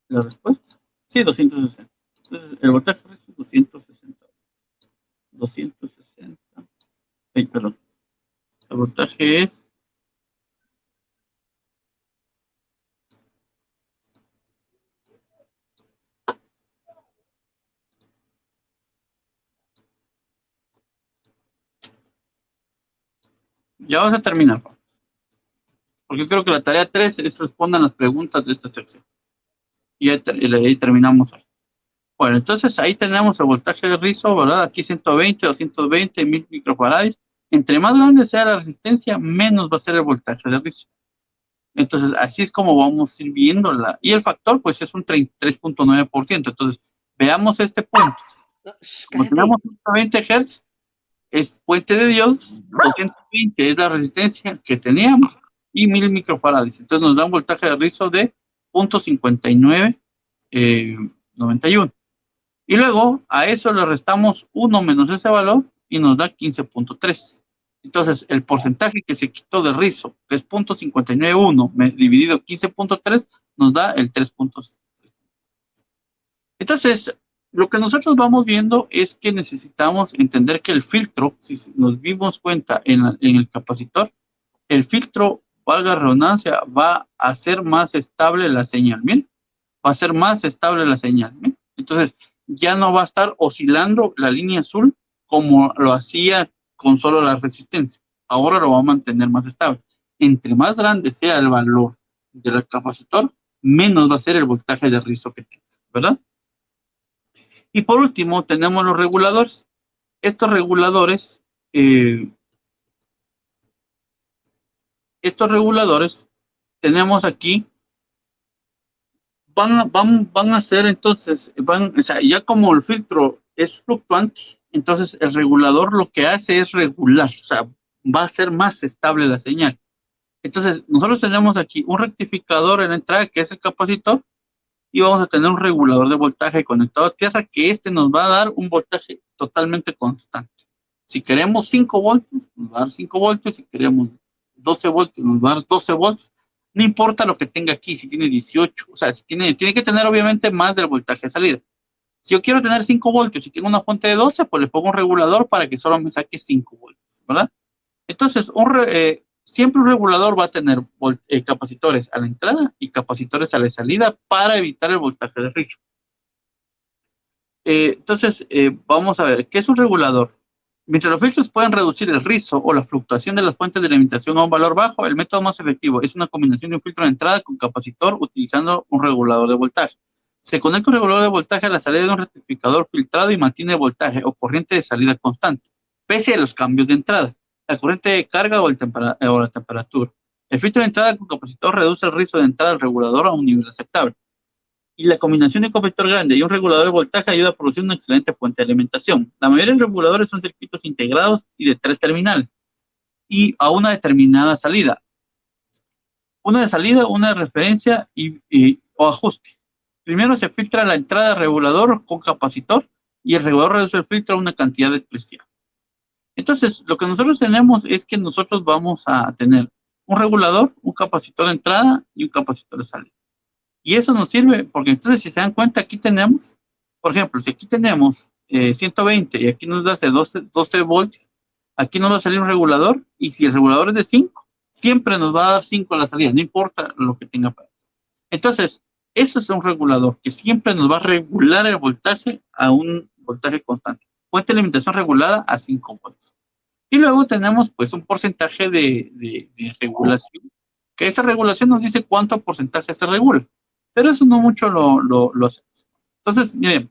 La respuesta. Sí, 260. Entonces, el voltaje es 260. 260. Ay, perdón. El voltaje es ya vamos a terminar, porque creo que la tarea 3 es respondan las preguntas de esta sección. Y ahí terminamos ahí. Bueno, entonces ahí tenemos el voltaje de rizo, ¿verdad? Aquí 120, 220, 1000 microfarads. Entre más grande sea la resistencia, menos va a ser el voltaje de rizo. Entonces, así es como vamos a ir viéndola. Y el factor, pues, es un 33.9%. Entonces, veamos este punto. Como tenemos 120 Hz, es puente de Dios, 220 es la resistencia que teníamos, y 1000 microfarads. Entonces, nos da un voltaje de rizo de 0.5991. Y luego a eso le restamos 1 menos ese valor y nos da 15.3. Entonces, el porcentaje que se quitó de rizo, que es 0.591 dividido 15.3, nos da el 3.3. Entonces, lo que nosotros vamos viendo es que necesitamos entender que el filtro, si nos dimos cuenta en el capacitor, el filtro, valga redundancia, va a hacer más estable la señal. Bien, va a ser más estable la señal. Bien, entonces ya no va a estar oscilando la línea azul como lo hacía con solo la resistencia. Ahora lo va a mantener más estable. Entre más grande sea el valor del capacitor, menos va a ser el voltaje de rizo que tenga, ¿verdad? Y por último, tenemos los reguladores. Estos reguladores, tenemos aquí, van a ser entonces, o sea, ya como el filtro es fluctuante, entonces el regulador lo que hace es regular, o sea, va a ser más estable la señal. Entonces, nosotros tenemos aquí un rectificador en la entrada, que es el capacitor, y vamos a tener un regulador de voltaje conectado a tierra, que nos va a dar un voltaje totalmente constante. Si queremos 5 voltios, nos va a dar 5 voltios. Si queremos 12 voltios, nos va a dar 12 voltios. No importa lo que tenga aquí, si tiene 18, o sea, si tiene que tener obviamente más del voltaje de salida. Si yo quiero tener 5 voltios y tengo una fuente de 12, pues le pongo un regulador para que solo me saque 5 voltios, ¿verdad? Entonces, siempre un regulador va a tener capacitores a la entrada y capacitores a la salida para evitar el voltaje de rizo. Entonces, vamos a ver, ¿qué es un regulador? Mientras los filtros pueden reducir el rizo o la fluctuación de las fuentes de alimentación a un valor bajo, el método más efectivo es una combinación de un filtro de entrada con capacitor utilizando un regulador de voltaje. Se conecta un regulador de voltaje a la salida de un rectificador filtrado y mantiene el voltaje o corriente de salida constante, pese a los cambios de entrada, la corriente de carga o la temperatura. El filtro de entrada con capacitor reduce el rizo de entrada del regulador a un nivel aceptable. Y la combinación de un capacitor grande y un regulador de voltaje ayuda a producir una excelente fuente de alimentación. La mayoría de los reguladores son circuitos integrados y de 3 terminales y a una determinada salida. Una de salida, una de referencia o ajuste. Primero se filtra la entrada del regulador con capacitor y el regulador reduce el filtro a una cantidad despreciable. Entonces, lo que nosotros tenemos es que nosotros vamos a tener un regulador, un capacitor de entrada y un capacitor de salida. Y eso nos sirve porque entonces, si se dan cuenta, aquí tenemos, por ejemplo, si aquí tenemos 120 y aquí nos da 12 voltios, aquí nos va a salir un regulador, y si el regulador es de 5, siempre nos va a dar 5 a la salida, no importa lo que tenga para. Entonces, eso es un regulador que siempre nos va a regular el voltaje a un voltaje constante. Fuente de alimentación regulada a 5 voltios. Y luego tenemos pues un porcentaje de regulación, que esa regulación nos dice cuánto porcentaje se regula. Pero eso no mucho lo hacemos. Entonces, miren.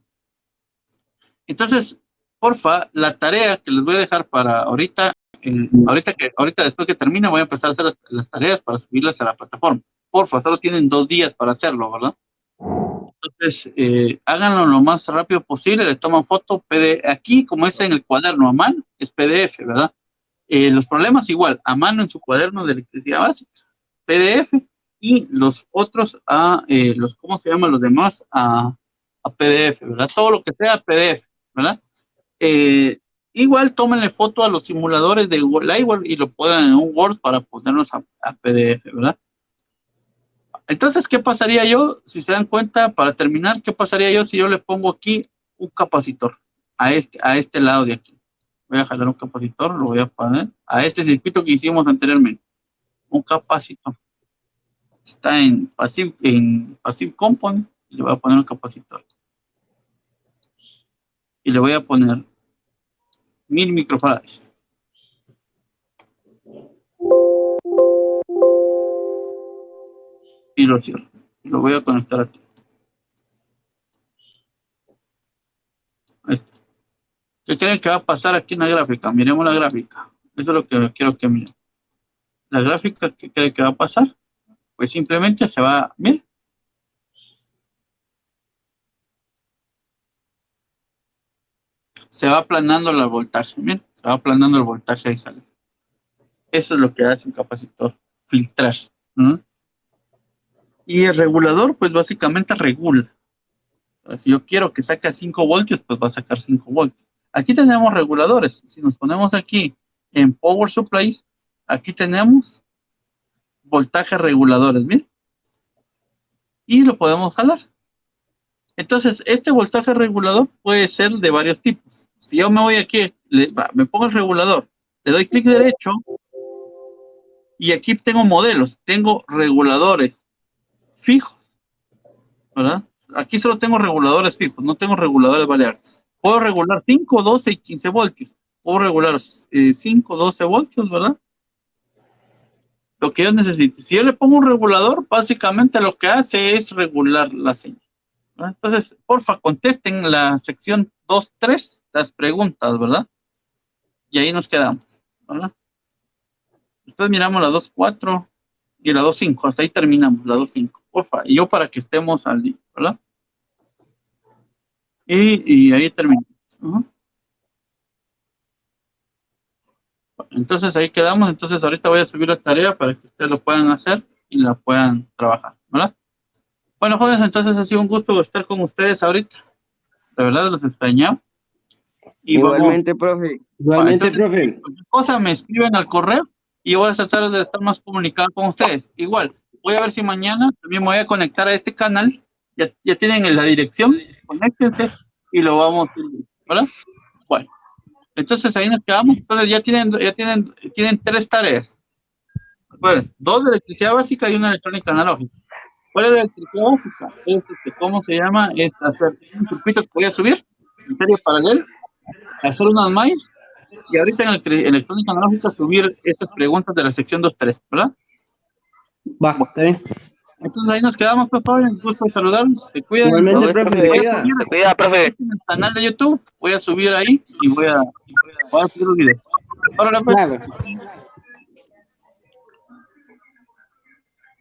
Entonces, porfa, la tarea que les voy a dejar para ahorita, ahorita después que termine, voy a empezar a hacer las tareas para subirlas a la plataforma. Porfa, solo tienen 2 días para hacerlo, ¿verdad? Entonces, háganlo lo más rápido posible, le toman foto, aquí, como es en el cuaderno a mano, es PDF, ¿verdad? Los problemas igual, a mano en su cuaderno de electricidad básica, PDF, y los otros ¿cómo se llaman los demás? A PDF, ¿verdad? Todo lo que sea PDF, ¿verdad? Igual tómenle foto a los simuladores de Lightware y lo pongan en un Word para ponerlos a PDF, ¿verdad? Entonces, ¿qué pasaría yo? Si se dan cuenta, para terminar, ¿qué pasaría yo si yo le pongo aquí un capacitor a este lado de aquí? Voy a jalar un capacitor, lo voy a poner a este circuito que hicimos anteriormente. Un capacitor. Está en passive component, y le voy a poner un capacitor. Y le voy a poner 1000 microfarads. Y lo cierro. Lo voy a conectar aquí. Ahí está. ¿Qué creen que va a pasar aquí en la gráfica? Miremos la gráfica. Eso es lo que quiero que miren. La gráfica, ¿qué creen que va a pasar? Pues simplemente se va, miren. Se va aplanando el voltaje, miren. Se va aplanando el voltaje y sale. Eso es lo que hace un capacitor, filtrar. Y el regulador, pues básicamente regula. Si yo quiero que saque 5 voltios, pues va a sacar 5 voltios. Aquí tenemos reguladores. Si nos ponemos aquí en Power Supply, aquí tenemos voltaje reguladores, miren. Y lo podemos jalar. Entonces, este voltaje regulador puede ser de varios tipos. Si yo me voy aquí, me pongo el regulador, le doy clic derecho, y aquí tengo modelos, tengo reguladores fijos, ¿verdad? Aquí solo tengo reguladores fijos, no tengo reguladores variables. Puedo regular 5, 12 y 15 voltios. Puedo regular 5, 12 voltios, ¿verdad? Lo que yo necesite. Si yo le pongo un regulador, básicamente lo que hace es regular la señal. ¿Verdad? Entonces, porfa, contesten la sección 2.3, las preguntas, ¿verdad? Y ahí nos quedamos, ¿verdad? Después miramos la 2.4 y la 2.5. Hasta ahí terminamos, la 2.5. Porfa, y yo para que estemos al día, ¿verdad? Y ahí terminamos. Entonces ahí quedamos. Entonces ahorita voy a subir la tarea para que ustedes lo puedan hacer y la puedan trabajar, ¿verdad? Bueno, jóvenes, entonces ha sido un gusto estar con ustedes ahorita. De verdad los extrañaba. Igualmente, profe. Igualmente, profe. Cualquier cosa me escriben al correo y yo voy a tratar de estar más comunicado con ustedes. Igual, voy a ver si mañana también me voy a conectar a este canal. Ya tienen la dirección, conéctense y lo vamos a ir, ¿verdad? Bueno, entonces ahí nos quedamos. Entonces ya tienen 3 tareas. Bueno, 2 de electricidad básica y 1 de electrónica analógica. ¿Cuál es la electricidad básica? ¿Cómo se llama? Es hacer un circuito que voy a subir en serie paralela, hacer unas mallas, y ahorita en electrónica analógica subir estas preguntas de la sección 2.3, ¿verdad? Va, está bien. Entonces ahí nos quedamos, por favor. Un gusto saludarlos. Se cuidan. Igualmente, profe, se cuida. Cuida, profe. En el canal de YouTube voy a subir ahí y voy a subir los videos. Ahora, pues. Claro.